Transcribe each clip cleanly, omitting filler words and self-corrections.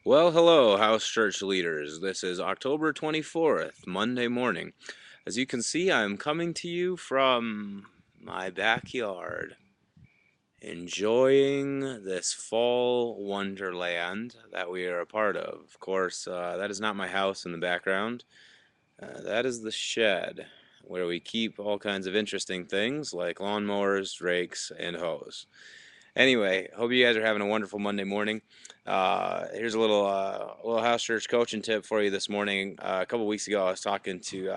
Well, hello, house church leaders. This is October 24th, Monday morning. As you can see, I'm coming to you from my backyard, enjoying this fall wonderland that we are a part of. Of course, that is not my house in the background. That is the shed where we keep all kinds of interesting things like lawnmowers, rakes, and hose. Anyway, hope you guys are having a wonderful Monday morning. Here's a little house church coaching tip for you this morning. A couple weeks ago, I was talking to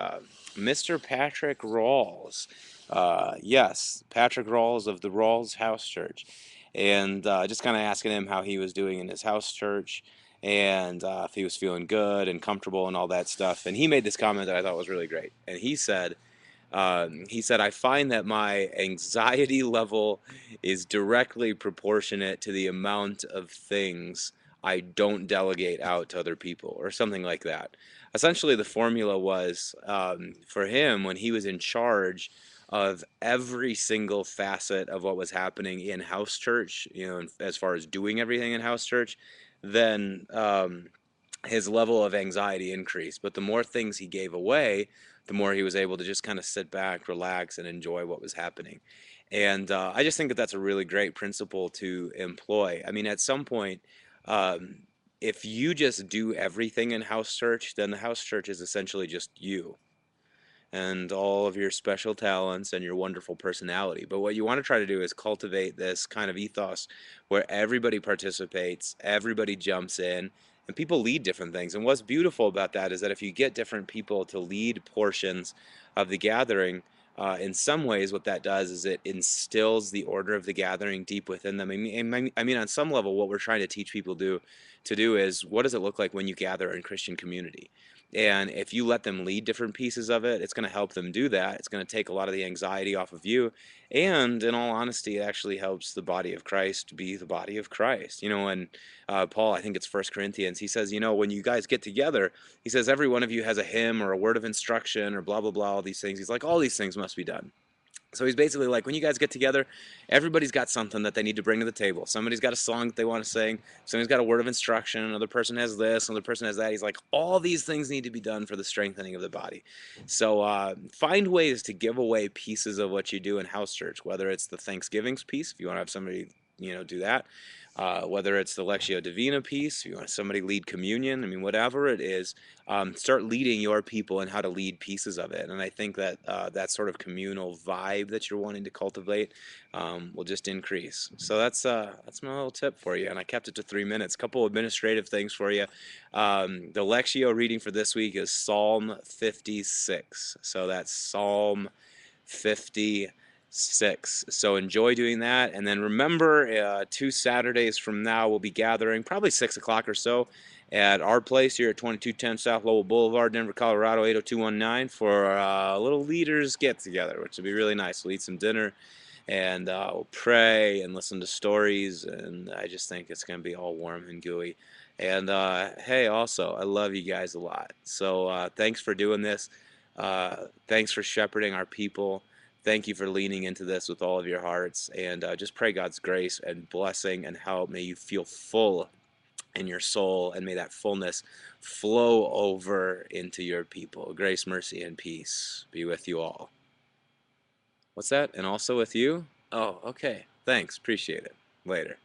Mr. Patrick Rawls. Yes, Patrick Rawls of the Rawls House Church, and just kind of asking him how he was doing in his house church, and if he was feeling good and comfortable and all that stuff. And he made this comment that I thought was really great. And he said, I find that my anxiety level is directly proportionate to the amount of things I don't delegate out to other people, or something like that. Essentially, the formula was for him when he was in charge of every single facet of what was happening in house church, as far as doing everything in house church, then his level of anxiety increased. But the more things he gave away, the more he was able to just kind of sit back, relax, and enjoy what was happening. And I just think that that's a really great principle to employ. I mean, at some point, um, if you just do everything in house church, then the house church is essentially just you and all of your special talents and your wonderful personality. But what you want to try to do is cultivate this kind of ethos where everybody participates, everybody jumps in, and people lead different things. And what's beautiful about that is that if you get different people to lead portions of the gathering, in some ways, what that does is it instills the order of the gathering deep within them. I mean, on some level, what we're trying to teach people to do is what does it look like when you gather in Christian community? And if you let them lead different pieces of it, it's going to help them do that. It's going to take a lot of the anxiety off of you. And in all honesty, it actually helps the body of Christ be the body of Christ. And Paul, I think it's First Corinthians, he says, when you guys get together, he says, every one of you has a hymn or a word of instruction or blah, blah, blah, all these things. He's like, all these things must be done. So he's basically like, when you guys get together, everybody's got something that they need to bring to the table. Somebody's got a song that they want to sing. Somebody's got a word of instruction. Another person has this. Another person has that. He's like, all these things need to be done for the strengthening of the body. So find ways to give away pieces of what you do in house church, whether it's the Thanksgivings piece, if you want to have somebody, do that. Whether it's the Lectio Divina piece, if you want somebody lead communion, I mean, whatever it is, start leading your people and how to lead pieces of it. And I think that that sort of communal vibe that you're wanting to cultivate will just increase. So that's my little tip for you. And I kept it to 3 minutes. Couple administrative things for you. The Lectio reading for this week is Psalm 56. So that's Psalm 56. So enjoy doing that. And then remember, 2 Saturdays from now, we'll be gathering probably 6 o'clock or so at our place here at 2210 South Lowell Boulevard, Denver, Colorado, 80219 for a little leaders get together, which will be really nice. We'll eat some dinner and we'll pray and listen to stories. And I just think it's going to be all warm and gooey. And hey, also, I love you guys a lot. So thanks for doing this. Thanks for shepherding our people. Thank you for leaning into this with all of your hearts, and just pray God's grace and blessing and help. May you feel full in your soul, and may that fullness flow over into your people. Grace, mercy, and peace be with you all. What's that? And also with you? Oh, okay. Thanks. Appreciate it. Later.